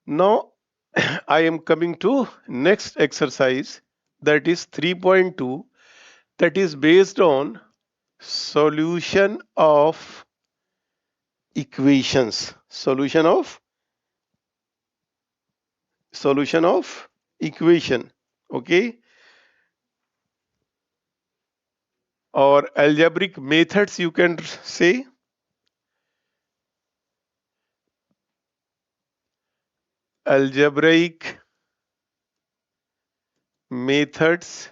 Now I am coming to next exercise, that is 3.2, that is based on solution of equations. Solution of equation. Okay, or algebraic methods, you can say. Algebraic methods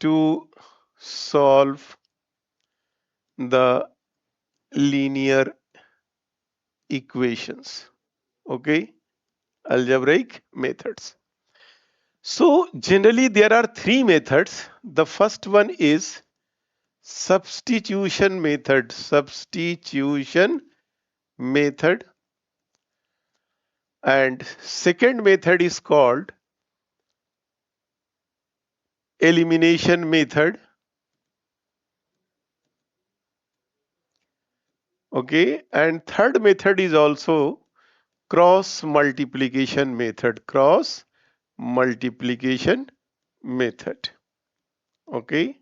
to solve the linear equations. Okay, algebraic methods. So generally there are three methods. The first one is substitution method. Substitution method. And second method is called elimination method. Okay, and third method is also cross multiplication method. Cross multiplication method. Okay,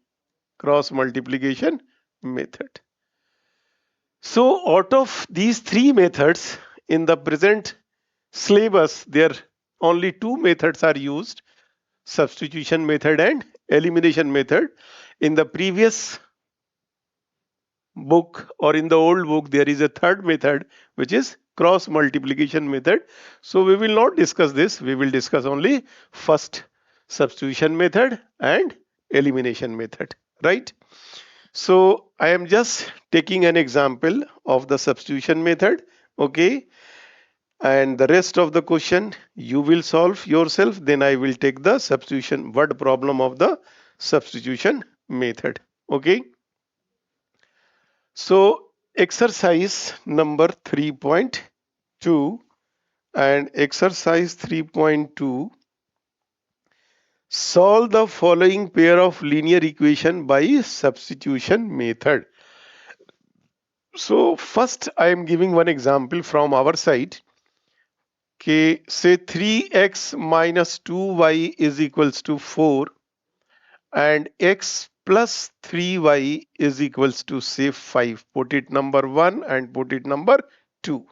cross multiplication method. So out of these three methods in the present syllabus, there only two methods are used: substitution method and elimination method. In the previous book or in the old book, there is a third method, which is cross multiplication method. So we will not discuss this. We will discuss only first substitution method and elimination method, right? So I am just taking an example of the substitution method. Okay, and the rest of the question you will solve yourself. Then I will take the substitution word problem of the substitution method. Okay, so exercise number 3.2, and exercise 3.2, solve the following pair of linear equation by substitution method. So first I am giving one example from our side. Okay, say 3x minus 2y is equals to 4 and x plus 3y is equals to say 5. Put it number 1 and put it number 2.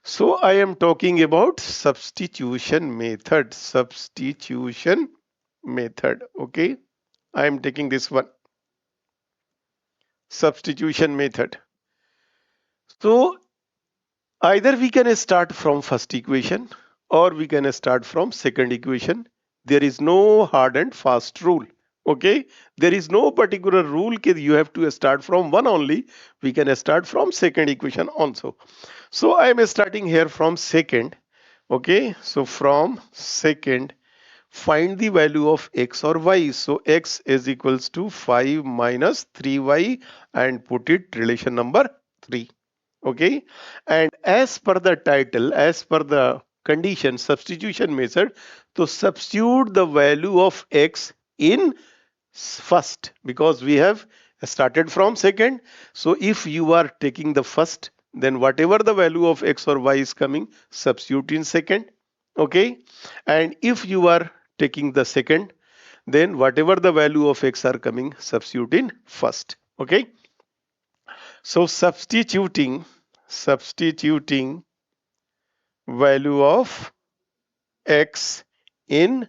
So I am talking about substitution method. Substitution method. Okay, I am taking this one. Substitution method. So either we can start from first equation or we can start from second equation. There is no hard and fast rule. Okay, there is no particular rule that you have to start from one only. We can start from second equation also. So I am starting here from second. Okay, so from second, find the value of x or y. So x is equals to 5 minus 3y and put it relation number 3. Okay, and as per the title, as per the condition, substitution method, to substitute the value of x in first, because we have started from second. So if you are taking the first, then whatever the value of x or y is coming, substitute in second. Okay, and if you are taking the second, then whatever the value of x are coming, substitute in first. Okay, so substituting value of x in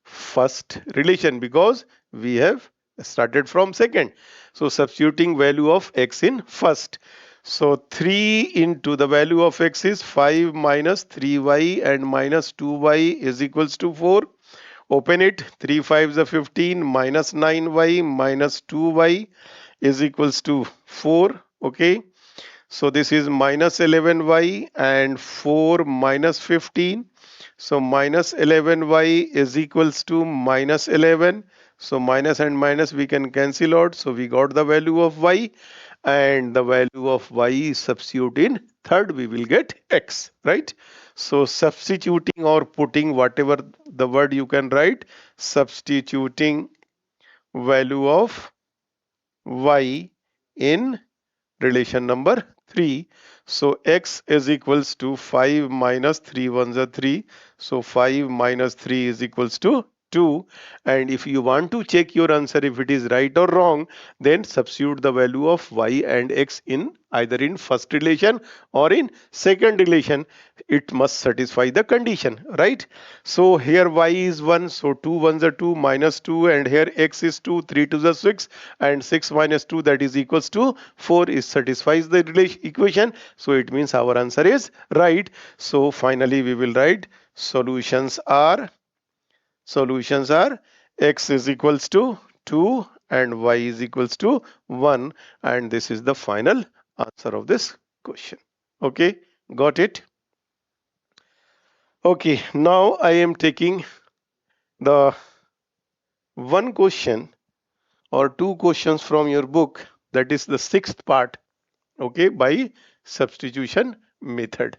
first relation, because we have started from second. So substituting value of x in first. So 3 into the value of x is 5 minus 3y and minus 2y is equals to 4. Open it. 3 5s are 15 minus 9y minus 2y is equals to 4. Okay, so this is minus 11y and 4 minus 15. So minus 11y is equals to minus 11. So minus and minus we can cancel out. So we got the value of y, and the value of y substitute in third, we will get x, right? So substituting or putting whatever the word you can write, substituting value of y in relation number 3. So x is equals to 5 minus 3 ones are 3. So 5 minus 3 is equals to 2. And if you want to check your answer if it is right or wrong, then substitute the value of y and x in either in first relation or in second relation. It must satisfy the condition, right? So here y is 1, so 2 ones are 2 minus 2, and here x is 2, 3 to the 6, and 6 minus 2, that is equals to 4, is satisfies the equation. So it means our answer is right. So finally we will write solutions are x is equals to 2 and y is equals to 1, and this is the final answer of this question. Okay, got it? Okay, now I am taking the one question or two questions from your book, that is the sixth part, okay, by substitution method.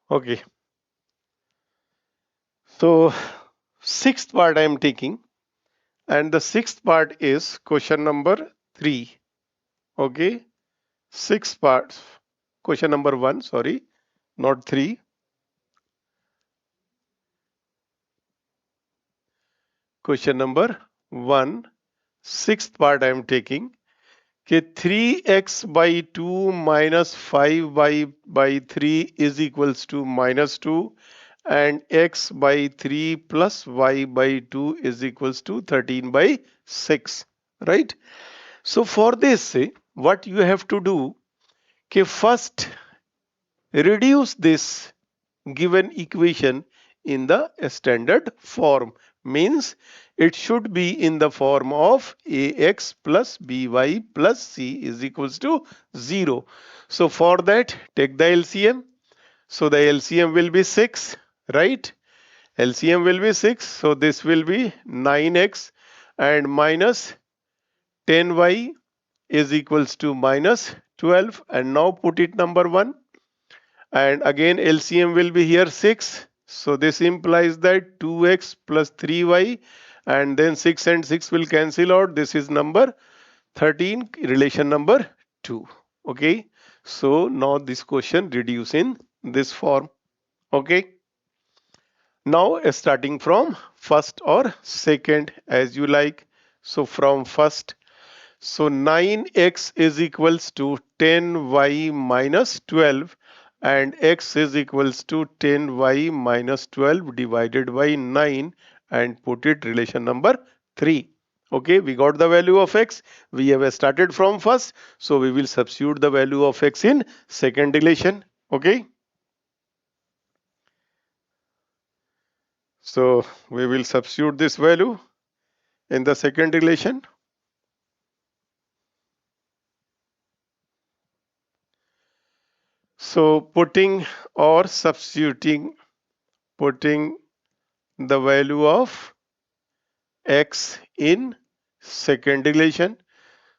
Okay, so sixth part I am taking, and the sixth part is question number 3. Okay, sixth part, question number 1, sorry, not 3. Question number 1, sixth part I am taking. Okay, 3x by 2 minus 5 by 3 is equals to minus 2, and x by 3 plus y by 2 is equals to 13 by 6, right? So for this, what you have to do, okay, first reduce this given equation in the standard form, means it should be in the form of ax plus by plus c is equals to 0. So for that, take the LCM. So the LCM will be 6, right? LCM will be 6, so this will be 9x and minus 10y is equals to minus 12, and now put it number 1, and again LCM will be here 6, so this implies that 2x plus 3y, and then 6 and 6 will cancel out, this is number 13, relation number 2. Okay, so now this question reduce in this form. Okay, now starting from first or second as you like. So from first, so 9x is equals to 10y minus 12, and x is equals to 10y minus 12 divided by 9, and put it relation number 3. Okay, we got the value of x. We have started from first, so we will substitute the value of x in second relation. Okay, so we will substitute this value in the second relation. So putting or substituting, putting the value of x in second relation.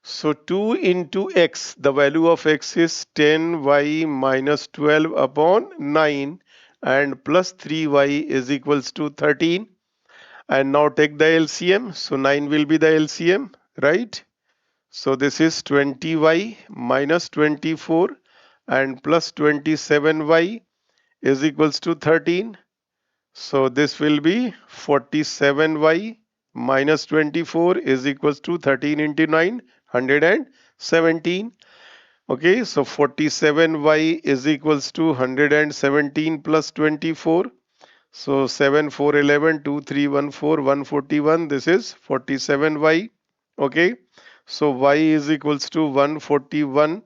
So 2 into x, the value of x is 10y minus 12 upon 9, and plus 3y is equals to 13. And now take the LCM. So 9 will be the LCM, right? So this is 20y minus 24 and plus 27y is equals to 13. So this will be 47y minus 24 is equals to 13 into 9, 117. Okay, so 47y is equals to 117 plus 24. So 7, 4, 11, 2, 3, 1, 4, 141. This is 47y. Okay. So y is equals to 141,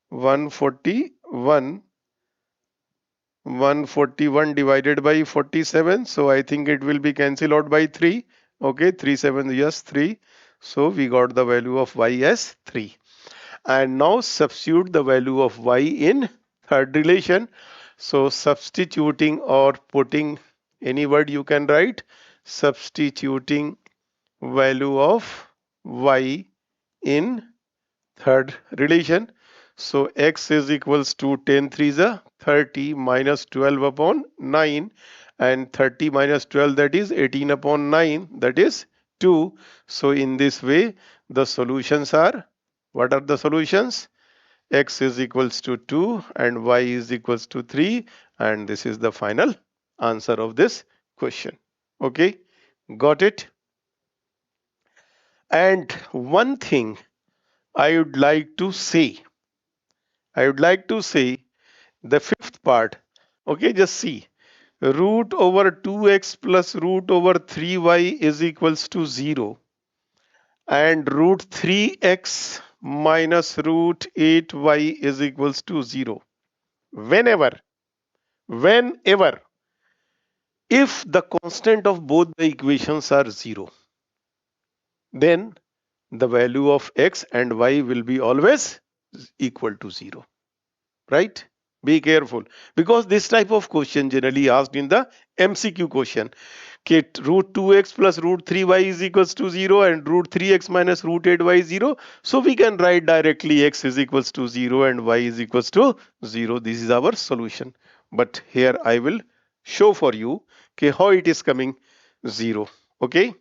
141, 141 divided by 47. So I think it will be cancelled out by 3. Okay. 3, 7, yes, 3. So we got the value of y as 3. And now substitute the value of y in third relation. So substituting or putting any word you can write, substituting value of y in third relation. So x is equals to 10 3s are 30 minus 12 upon 9, and 30 minus 12, that is 18 upon 9, that is 2. So in this way the solutions are, what are the solutions? X is equals to 2 and y is equals to 3, and this is the final answer of this question. Okay, got it? And one thing I would like to say, the fifth part. Okay, just see. Root over 2x plus root over 3y is equals to 0, and root 3x minus root 8y is equals to 0. Whenever, if the constant of both the equations are 0, then the value of x and y will be always equal to 0. Right? Be careful, because this type of question generally asked in the MCQ question. Okay, root 2x plus root 3y is equals to 0 and root 3x minus root 8y is 0. So we can write directly x is equals to 0 and y is equals to 0. This is our solution. But here I will show for you, okay, how it is coming 0. Okay,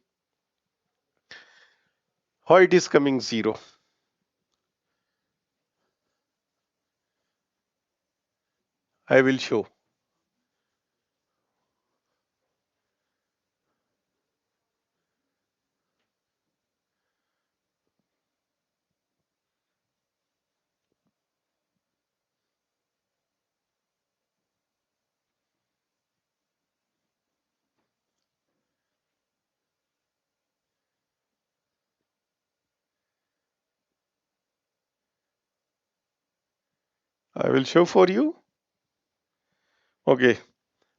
how it is coming 0. I will show. I will show for you. Okay.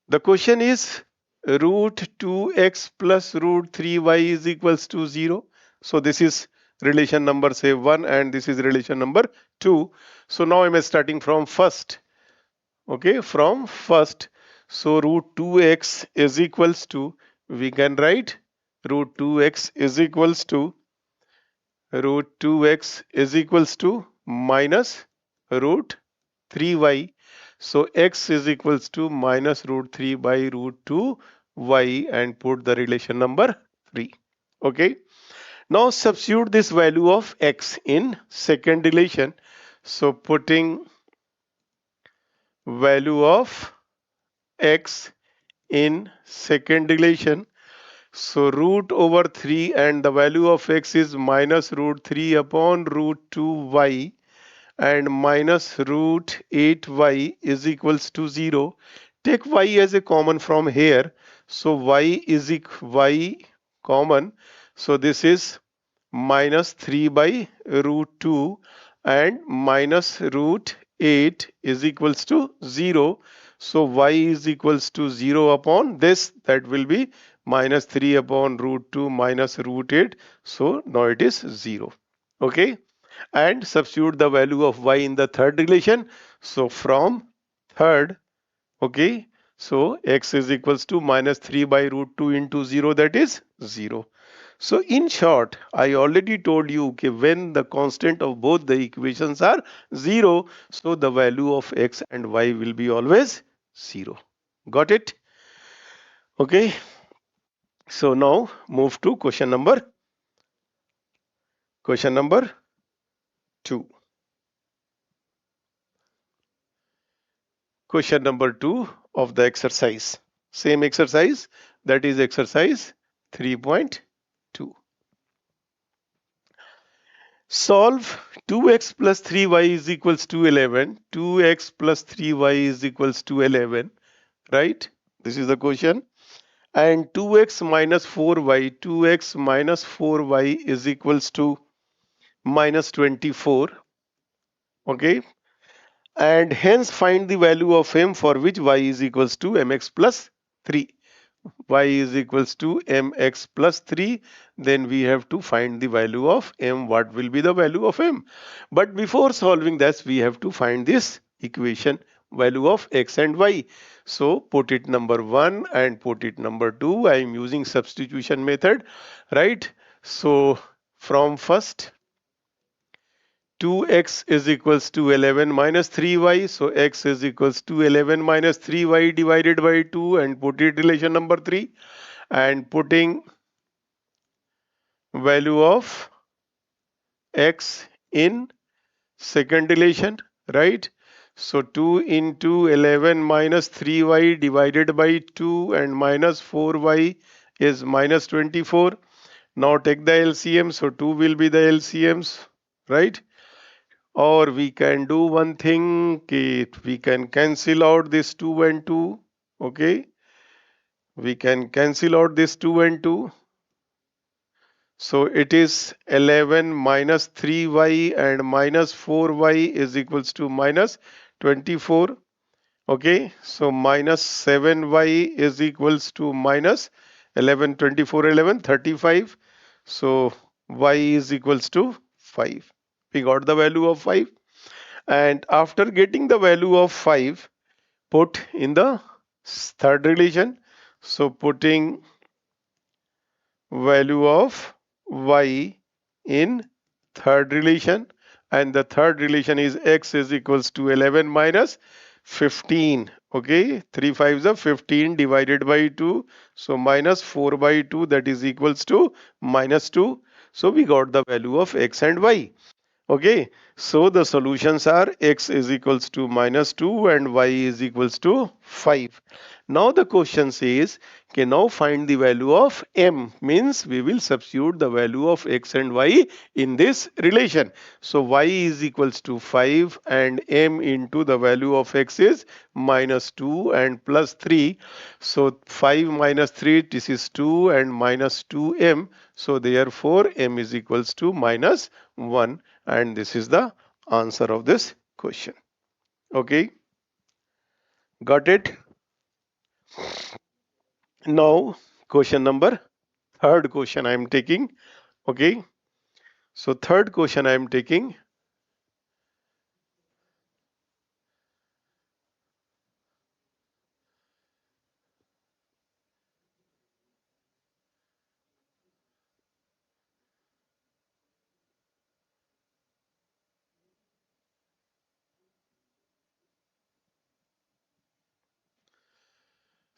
The question is root 2x plus root 3y is equals to 0. So this is relation number say 1 and this is relation number 2. So now I'm starting from first. Okay, from first. So root 2x is equals to, we can write root 2x is equals to minus root 3y. So x is equals to minus root 3 by root 2y, and put the relation number 3. Okay. Now substitute this value of x in second relation. So putting value of x in second relation. So root over 3 and the value of x is minus root 3 upon root 2y, and minus root 8y is equals to 0. Take y as a common from here. So y is y common. So this is minus 3 by root 2, and minus root 8 is equals to 0. So y is equals to 0 upon this, that will be minus 3 upon root 2 minus root 8. So now it is 0. Okay, and substitute the value of y in the third relation. So from third, okay, so x is equals to minus 3 by root 2 into 0, that is 0. So in short, I already told you, okay, when the constant of both the equations are 0, so the value of x and y will be always 0. Got it? Okay. So now move to question number 2. Question number 2 of the exercise. Same exercise, that is exercise 3.2. Solve 2x plus 3y is equals to 11. 2x plus 3y is equals to 11. Right? This is the question. and 2x minus 4y, 2x minus 4y is equals to minus 24. Okay, and hence find the value of m for which y is equals to mx plus 3. Y is equals to mx plus 3. Then we have to find the value of m. What will be the value of m? But before solving this, we have to find this equation value of x and y. So put it number 1 and put it number 2. I am using substitution method, right? So from first, 2x is equals to 11 minus 3y. So x is equals to 11 minus 3y divided by 2, and put it relation number 3, and putting value of x in second relation, right? So 2 into 11 minus 3y divided by 2 and minus 4y is minus 24. Now take the LCM. So 2 will be the LCMs, right? Or we can do one thing, okay, we can cancel out this 2 and 2. Okay, we can cancel out this 2 and 2. So it is 11 minus 3y and minus 4y is equals to minus 24. Okay, so minus 7y is equals to minus 11, 24, 11, 35. So y is equals to 5. We got the value of 5. And after getting the value of 5, put in the third relation. So putting value of y in third relation, and the third relation is x is equals to 11 minus 15. Okay, 3 5s are 15 divided by 2, so minus 4 by 2, that is equals to minus 2. So we got the value of x and y. Okay, so the solutions are x is equals to minus 2 and y is equals to 5. Now the question says, okay, now find the value of m, means we will substitute the value of x and y in this relation. So y is equals to 5 and m into the value of x is minus 2 and plus 3. So 5 minus 3, this is 2 and minus 2m. So therefore m is equals to minus 1, and this is the answer of this question. Okay, got it? Now question number third question I am taking. Okay, so third question I am taking.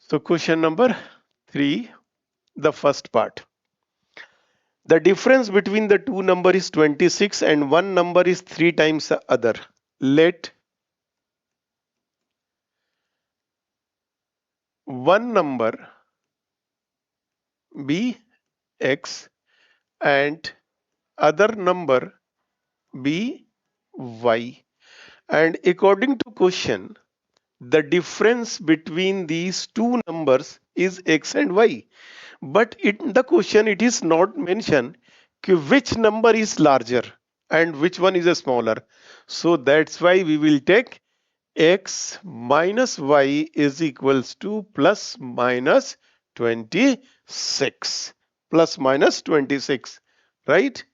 So question number 3, the first part. The difference between the two number is 26 and one number is 3 times the other. Let one number be x and other number be y. And according to question, the difference between these two numbers is x and y. But in the question, it is not mentioned which number is larger and which one is a smaller. So that's why we will take x minus y is equals to plus minus 26. Plus minus 26, right?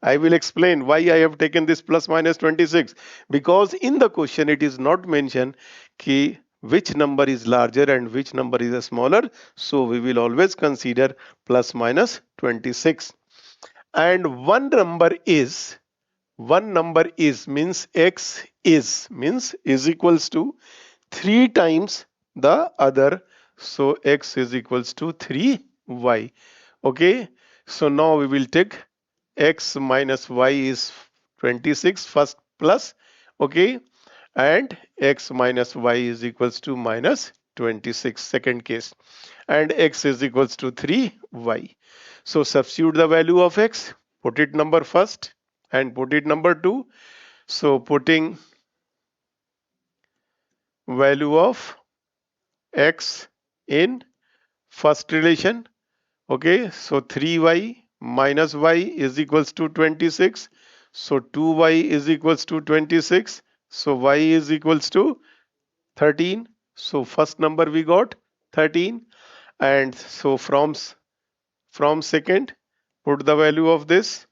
I will explain why I have taken this plus minus 26, because in the question it is not mentioned ki which number is larger and which number is smaller. So we will always consider plus minus 26. And one number is means x is equals to 3 times the other. So x is equals to 3y. Okay, so now we will take x minus y is 26 first plus, okay, and x minus y is equals to minus 26 second case, and x is equals to 3y. So substitute the value of x, put it number first and put it number 2. So putting value of x in first relation. Okay, so 3y minus y is equals to 26. So 2y is equals to 26. So y is equals to 13. So first number we got 13. And so from second, put the value of this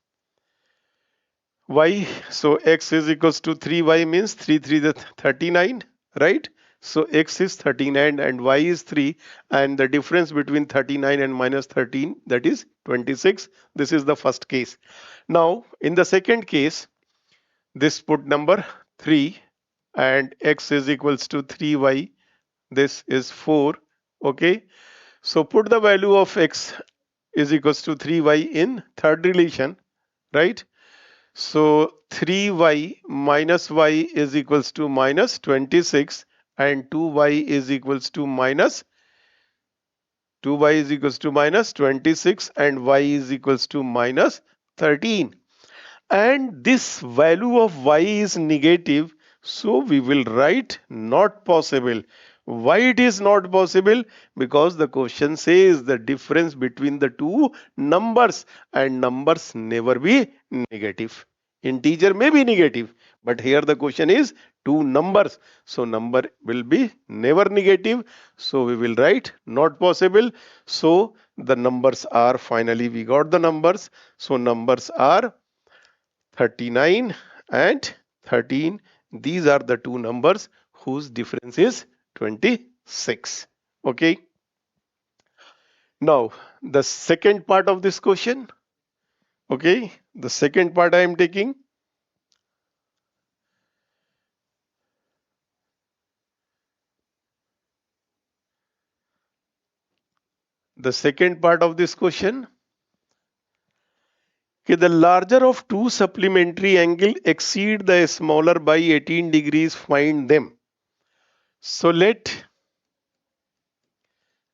y. So x is equals to 3y means 3 the 39, right? So x is 39 and y is 3, and the difference between 39 and minus 13, that is 26. This is the first case. Now in the second case, this put number 3 and x is equals to 3y. This is 4. Okay. So put the value of x is equals to 3y in third relation, right? So 3y minus y is equals to minus 26, and 2y is equals to minus 2y is equals to minus 26 and y is equals to minus 13. And this value of y is negative, so we will write not possible. Why it is not possible? Because the question says the difference between the two numbers, and numbers never be negative. Integer may be negative, but here the question is two numbers, so number will be never negative, so we will write not possible. So the numbers are, finally we got the numbers, so numbers are 39 and 13. These are the two numbers whose difference is 26. Okay. Now the second part of this question. Okay. The second part I am taking. The second part of this question. Okay, the larger of two supplementary angle exceed the smaller by 18 degrees. Find them. So let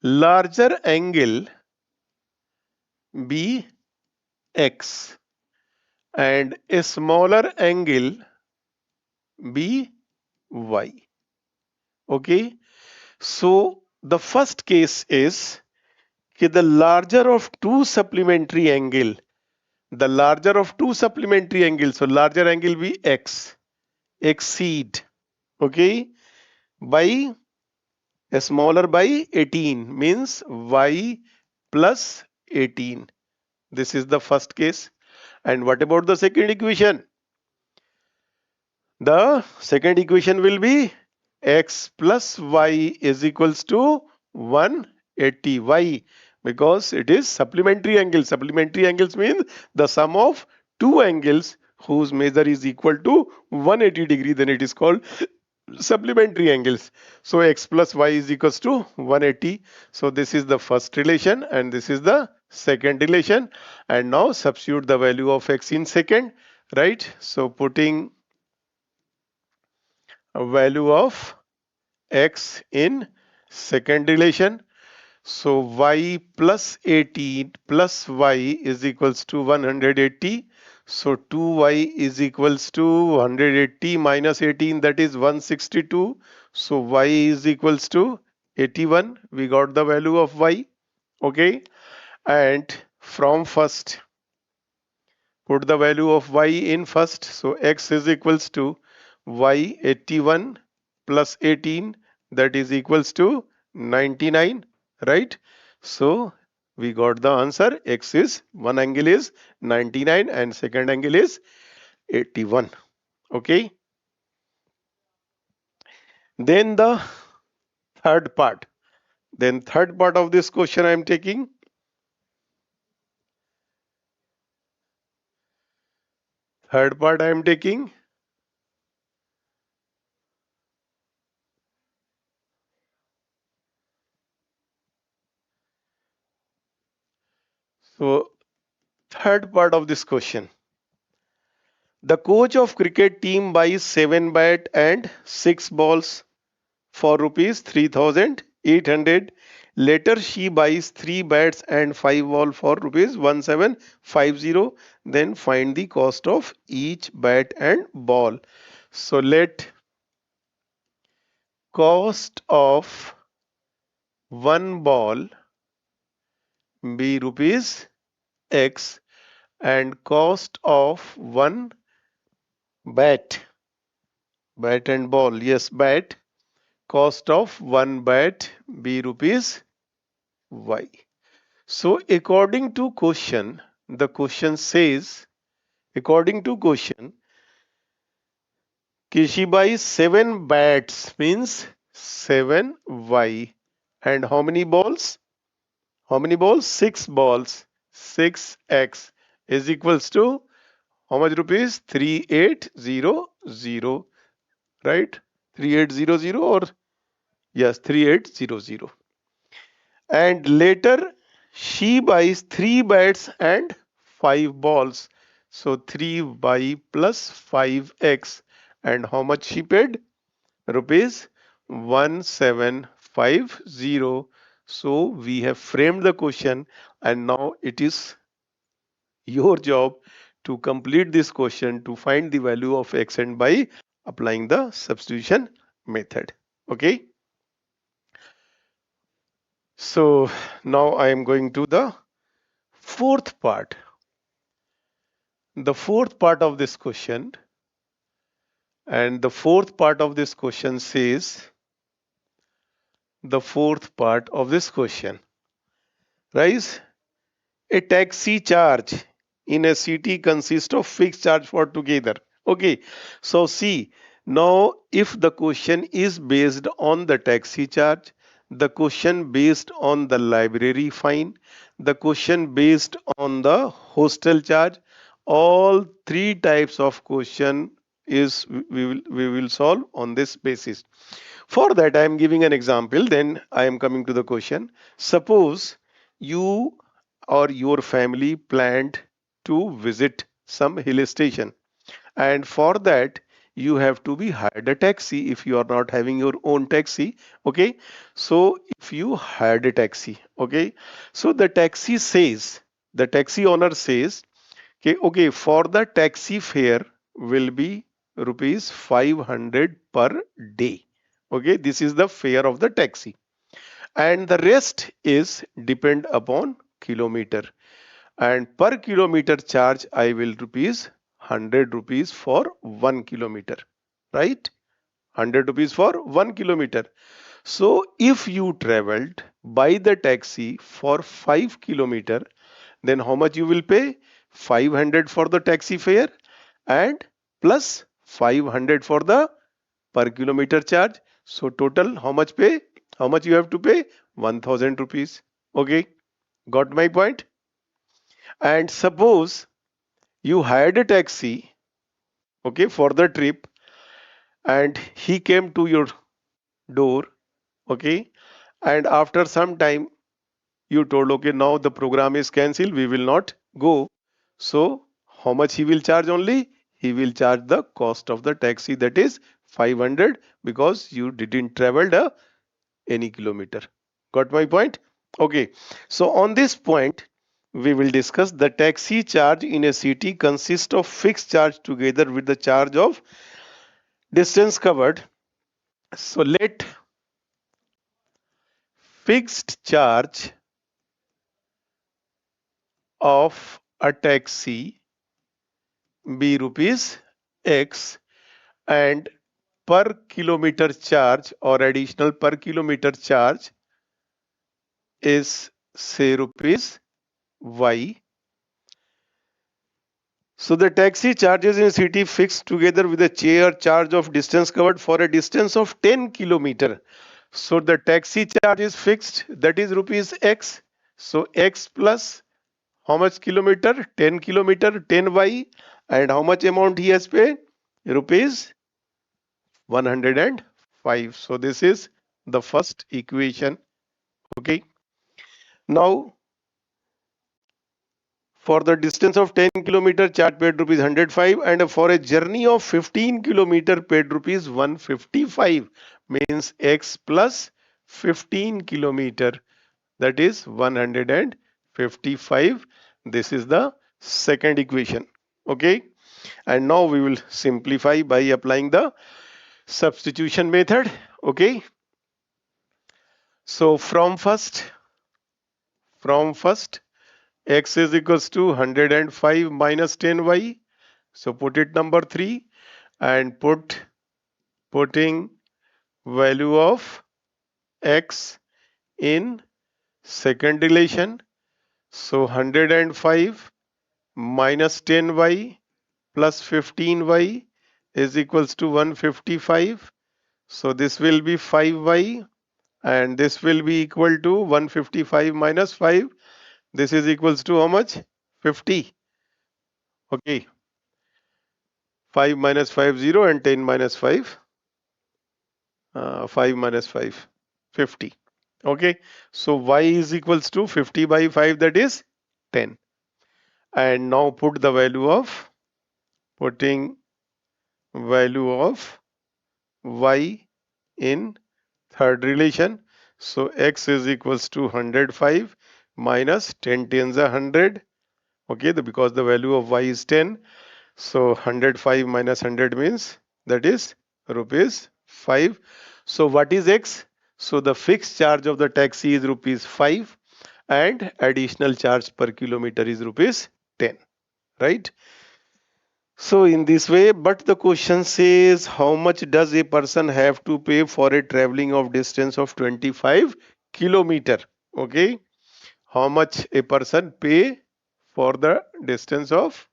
larger angle be x and a smaller angle be y. Okay. So the first case is the larger of two supplementary angle. The larger of two supplementary angles. So larger angle be x. Exceed. Okay. By a smaller by 18 means y plus 18. This is the first case. And what about the second equation? The second equation will be x plus y is equals to 180. Why? Because it is supplementary angle. Supplementary angles mean the sum of two angles whose measure is equal to 180 degree. Then it is called supplementary angles. So x plus y is equals to 180. So this is the first relation and this is the second relation. And now substitute the value of x in second, right? So putting a value of x in second relation. So y plus 18 plus y is equals to 180. So 2y is equals to 180 minus 18, that is 162. So y is equals to 81. We got the value of y. Okay. And from first, put the value of y in first. So x is equals to y 81 plus 18, that is equals to 99, right? So we got the answer. X is, one angle is 99 and second angle is 81. Okay. Then the third part. Then third part of this question I am taking. Third part I am taking. So third part of this question. The coach of cricket team buys 7 bat and 6 balls for rupees 3,800. Later she buys 3 bats and 5 ball for rupees 1750. Then find the cost of each bat and ball. So let cost of one ball be rupees X and cost of one bat and ball, yes, bat, cost of one bat be rupees Y. So according to question, the question says, according to question, she buys 7 bats means 7Y. And how many balls? How many balls? 6 balls. 6x is equals to how much rupees? 3800, right? 3800 or yes, 3800. And later she buys 3 bats and 5 balls. So 3y plus 5x. And how much she paid? Rupees 1750. So we have framed the question, and now it is your job to complete this question to find the value of x and by applying the substitution method. Okay. So now I am going to the fourth part. The fourth part of this question, and the fourth part of this question says, the fourth part of this question, rise. A taxi charge in a city consists of fixed charge for together. Okay, so see, now if the question is based on the taxi charge, the question based on the library fine, the question based on the hostel charge, all three types of question is we will solve on this basis. For that, I am giving an example. Then I am coming to the question. Suppose you or your family planned to visit some hill station, and for that you have to be hired a taxi if you are not having your own taxi. Okay, so if you hired a taxi, okay, so the taxi owner says, okay, for the taxi fare will be rupees 500 per day. Okay, this is the fare of the taxi, and the rest is depend upon kilometer. And per kilometer charge, I will rupees 100 rupees for 1 kilometer, right? 100 rupees for 1 kilometer. So if you traveled by the taxi for 5 kilometer, then how much you will pay? 500 for the taxi fare and plus 500 for the per kilometer charge. So total how much pay? How much you have to pay? 1000 rupees. Okay, got my point? And suppose you hired a taxi, okay, for the trip, and he came to your door, okay, and after some time you told, okay, now the program is cancelled, we will not go. So how much he will charge only? He will charge the cost of the taxi, that is 500, because you didn't travel any kilometer. Got my point? Okay. So on this point, we will discuss the taxi charge in a city consists of fixed charge together with the charge of distance covered. So let fixed charge of a taxi be rupees X and per kilometer charge or additional per kilometer charge is say rupees Y. So the taxi charges in city fixed together with a chair charge of distance covered for a distance of 10 kilometer. So the taxi charge is fixed, that is rupees X. So X plus how much kilometer? 10 kilometer, 10Y. And how much amount he has paid? Rupees 105. So this is the first equation. Okay. Now for the distance of 10 kilometer charge paid rupees 105, and for a journey of 15 kilometer paid rupees 155, means X plus 15 kilometer, that is 155. This is the second equation. Okay, and now we will simplify by applying the substitution method. Okay, so from from first. X is equals to 105 minus 10y. So put it number 3 and putting value of x in second relation. So 105 minus 10y plus 15y is equals to 155. So this will be 5y and this will be equal to 155 minus 5. This is equals to how much? 50. Okay. 5 minus 5 0 and 10 minus 5 5 minus 5 50. Okay. So y is equals to 50 by 5, that is 10. And now putting value of y in third relation. So x is equals to 105 minus 10 tens are 100. Okay, because the value of y is 10. So 105 minus 100 means that is rupees 5. So what is x? So the fixed charge of the taxi is rupees 5 and additional charge per kilometer is rupees 10. Right? So in this way, but the question says how much does a person have to pay for a traveling of distance of 25 kilometer? Okay, how much a person pay for the distance of.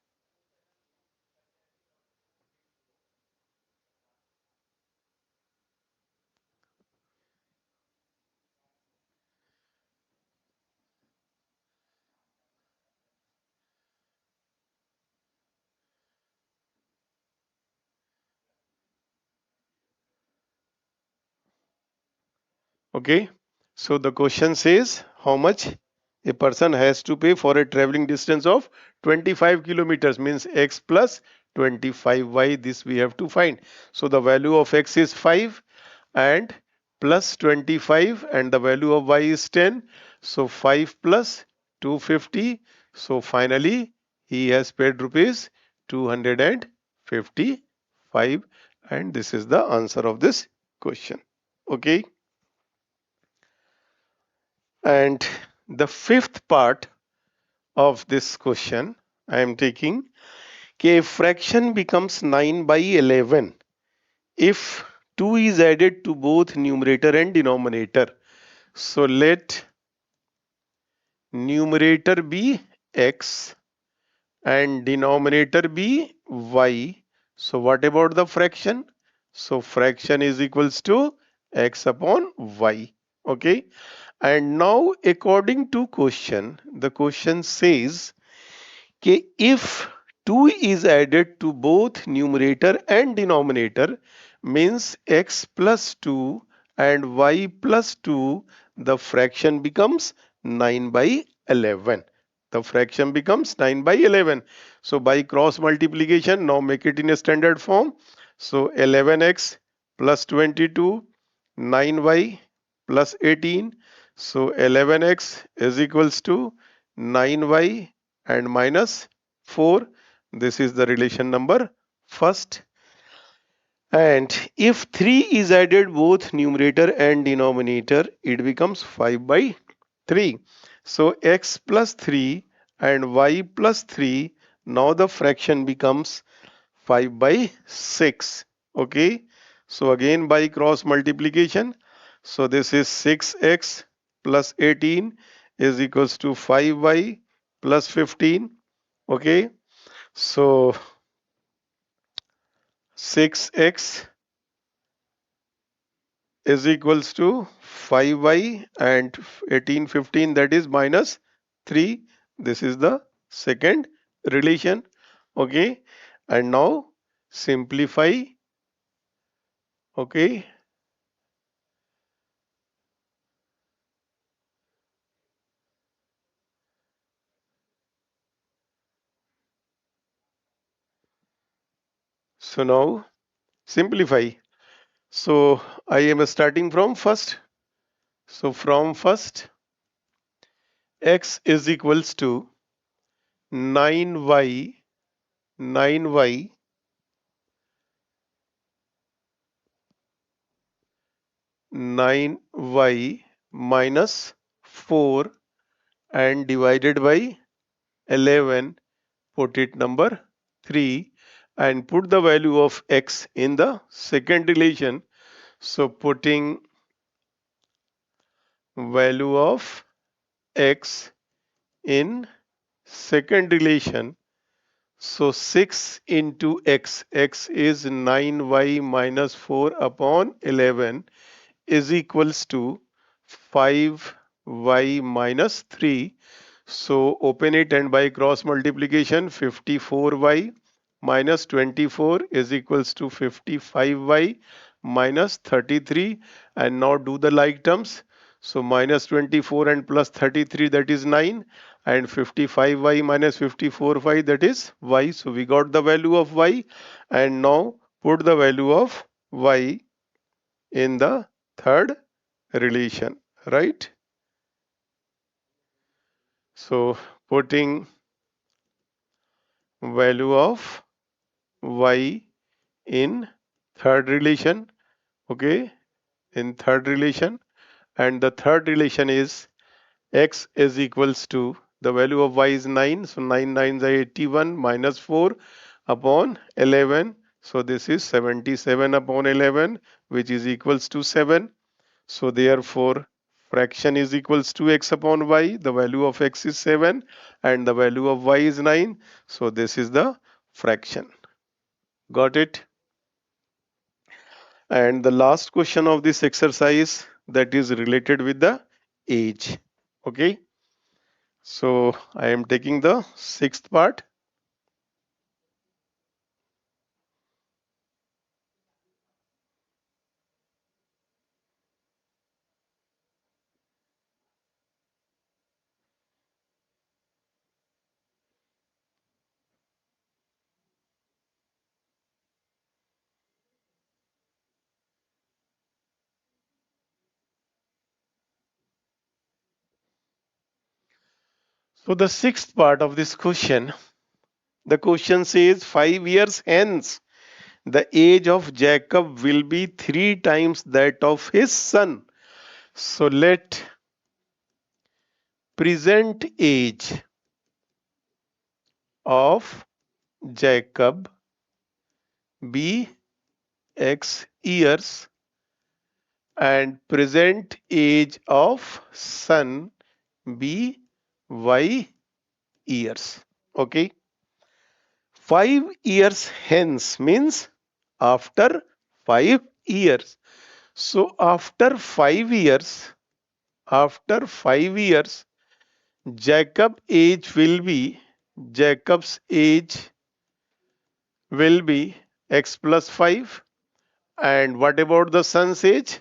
Okay, so the question says how much a person has to pay for a traveling distance of 25 kilometers, means x plus 25y. This we have to find. So the value of x is 5 and plus 25 and the value of y is 10. So 5 plus 250. So finally he has paid rupees 255 and this is the answer of this question. Okay. And the fifth part of this question I am taking, a fraction becomes 9 by 11 if 2 is added to both numerator and denominator. So let numerator be x and denominator be y. So what about the fraction? So fraction is equals to x upon y. Okay. And now according to question, the question says if 2 is added to both numerator and denominator, means x plus 2 and y plus 2, the fraction becomes 9 by 11. The fraction becomes 9 by 11. So by cross multiplication, now make it in a standard form. So 11x plus 22, 9y plus 18. So 11x is equals to 9y and minus 4. This is the relation number first. And if 3 is added both numerator and denominator, it becomes 5 by 3. So x plus 3 and y plus 3, now the fraction becomes 5 by 6. Okay. So again by cross multiplication. So this is 6x plus 18 is equals to 5y plus 15. Okay. So 6x is equals to 5y and 18 15, that is minus 3. This is the second relation. Okay. And now simplify. Okay. So now simplify. So I am starting from first. So from first, x is equals to 9y 9y 9y minus 4 and divided by 11, put it number 3 and put the value of x in the second relation. So putting value of x in second relation. So 6 into x is 9y minus 4 upon 11 is equals to 5y minus 3. So open it and by cross multiplication 54y minus 24 is equals to 55y minus 33, and now do the like terms. So minus 24 and plus 33, that is 9, and 55y minus 54y, that is y. So we got the value of y, and now put the value of y in the third relation, right? So putting value of y in third relation, okay, in third relation, and the third relation is x is equals to, the value of y is 9, so 9 9s are 81 minus 4 upon 11, so this is 77 upon 11, which is equals to 7. So therefore fraction is equals to x upon y. The value of x is 7 and the value of y is 9. So this is the fraction. Got it? And the last question of this exercise, that is related with the age. Okay. So I am taking the sixth part. So the sixth part of this question, the question says 5 years hence the age of Jacob will be 3 times that of his son. So let present age of Jacob be x years and present age of son be y years. Okay. 5 years hence means after 5 years. So after 5 years, Jacob's age will be x plus 5. And what about the son's age?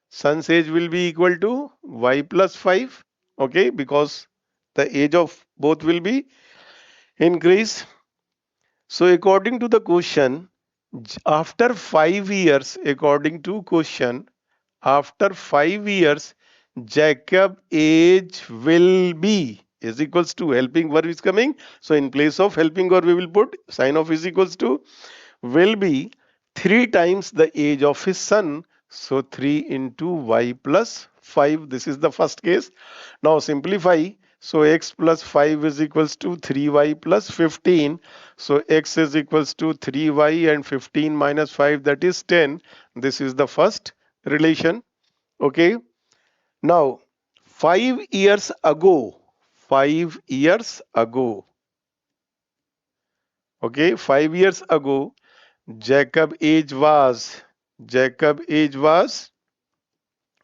Son's age will be equal to y plus 5. Okay, because the age of both will be increased. So according to the question, after 5 years, according to question, after 5 years, Jacob age will be is equals to, helping verb is coming. So in place of helping verb, we will put sign of is equals to, will be 3 times the age of his son. So 3 into y plus 5. This is the first case. Now simplify. So x plus 5 is equals to 3y plus 15. So x is equals to 3y and 15 minus 5, that is 10. This is the first relation. Okay. Now 5 years ago, okay, 5 years ago, Jacob age was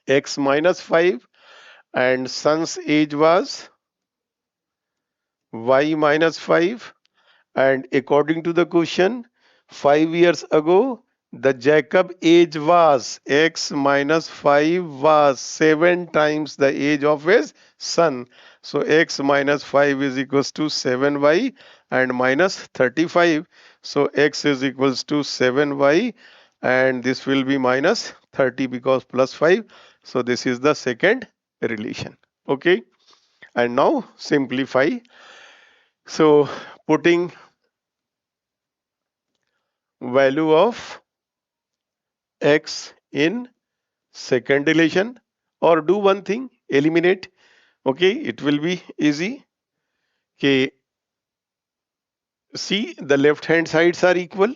x minus 5 and son's age was y minus 5, and according to the question, 5 years ago the Jacob age was x minus 5 was 7 times the age of his son. So x minus 5 is equals to 7y and minus 35. So x is equals to 7y and this will be minus 30 because plus 5. So this is the second relation. Okay, and now simplify. So putting value of x in second relation, or do one thing, eliminate. Okay, it will be easy. Okay, see, the left hand sides are equal.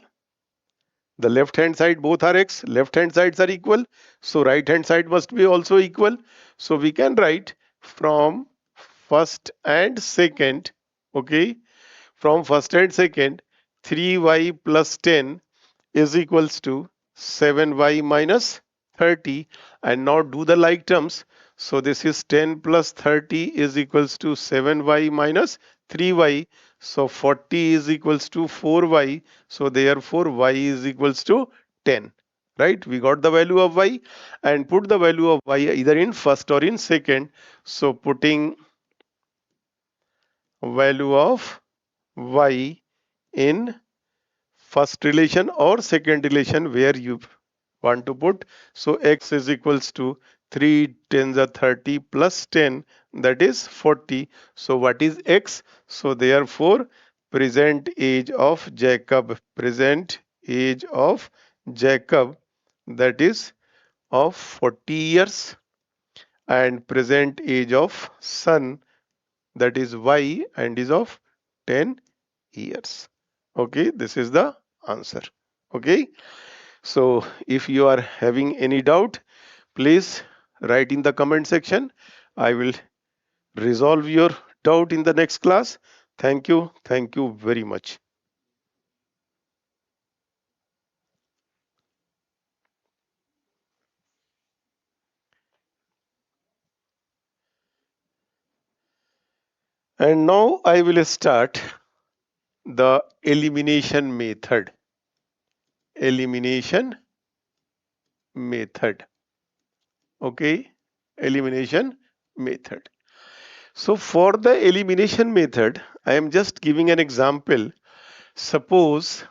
The left hand side both are x, left hand sides are equal. So right hand side must be also equal. So we can write from first and second, okay, from first and second, 3y plus 10 is equals to 7y minus 30, and now do the like terms. So this is 10 plus 30 is equals to 7y minus 3y. So 40 is equals to 4y. So therefore y is equals to 10. Right? We got the value of y, and put the value of y either in first or in second. So putting value of y in first relation or second relation where you want to put. So x is equals to 3 10s are 30 plus 10, that is 40. So what is x? So therefore present age of Jacob, present age of Jacob, that is of 40 years, and present age of son, that is y, and is of 10 years. Okay, this is the answer. Okay, so if you are having any doubt, please write in the comment section. I will resolve your doubt in the next class. Thank you. Thank you very much. And now I will start the elimination method. Elimination method. Okay, elimination method. So for the elimination method, I am just giving an example. Suppose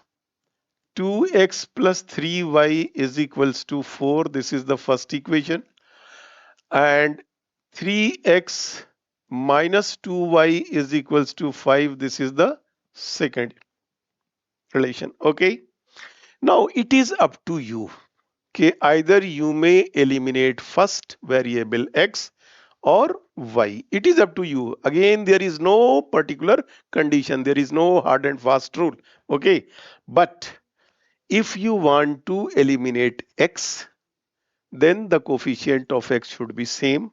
2x plus 3y is equals to 4. This is the first equation. And 3x minus 2y is equals to 5. This is the second relation. Okay. Now it is up to you. Okay. Either you may eliminate first variable x or y. It is up to you. Again, there is no particular condition. There is no hard and fast rule. Okay. But if you want to eliminate x, then the coefficient of x should be same.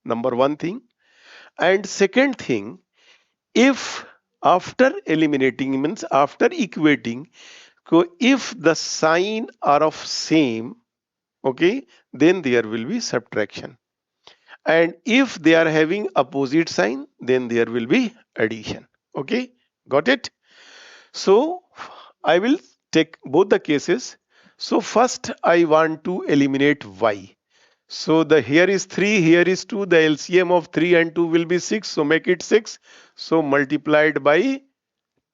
Number one thing. And second thing, if after eliminating means after equating, so if the sign are of same, okay, then there will be subtraction. And if they are having opposite sign, then there will be addition. Okay, got it? So I will take both the cases. So first I want to eliminate y. So the here is 3, here is 2. The LCM of 3 and 2 will be 6. So make it 6. So multiplied by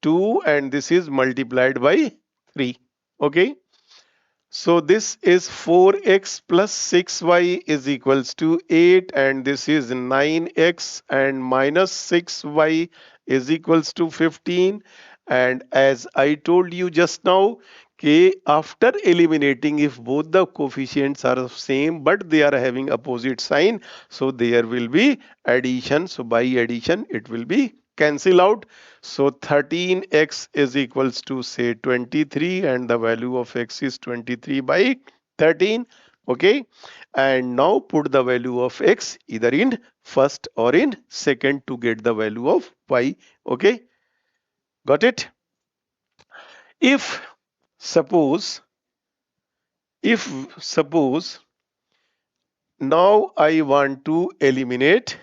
2, and this is multiplied by 3. Okay. So this is 4x plus 6y is equals to 8, and this is 9x and minus 6y is equals to 15. And as I told you just now, okay, after eliminating, if both the coefficients are same but they are having opposite sign, so there will be addition. So by addition it will be cancel out. So 13x is equals to say 23, and the value of x is 23 by 13. Okay, and now put the value of x either in first or in second to get the value of y. Okay, got it? If suppose if suppose now I want to eliminate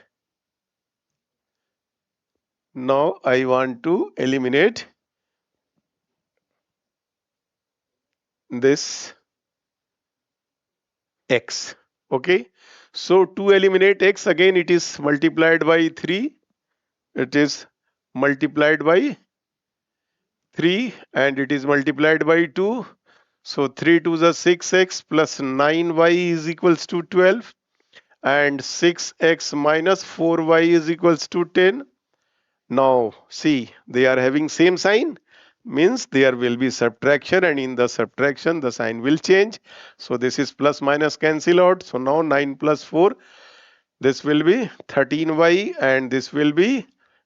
this x. Okay, so to eliminate x, again it is multiplied by 3. It is multiplied by 3 and it is multiplied by 2. So 3 to the 6x plus 9y is equals to 12, and 6x minus 4y is equals to 10. Now see, they are having same sign, means there will be subtraction, and in the subtraction the sign will change. So this is plus minus cancel out. So now 9 plus 4, This will be 13y and this will be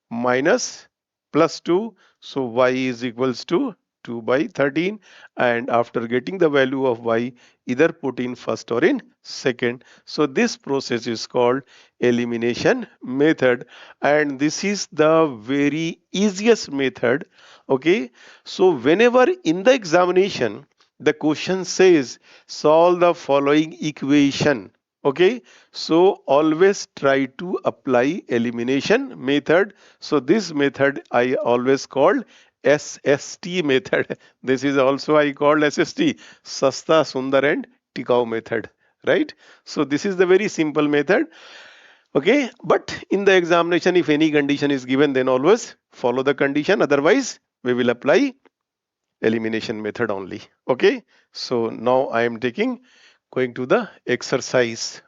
minus plus 2. So y is equals to 2 by 13, and after getting the value of y, either put in first or in second. So this process is called elimination method, and this is the very easiest method. Okay, so whenever in the examination the question says solve the following equation, okay, so always try to apply elimination method. So this method I always called SST method. This is also I called SST, Sasta, Sundar and Tikau method, right? So this is the very simple method. Okay, but in the examination, if any condition is given, then always follow the condition. Otherwise, we will apply elimination method only. Okay, so now I am going to the exercise.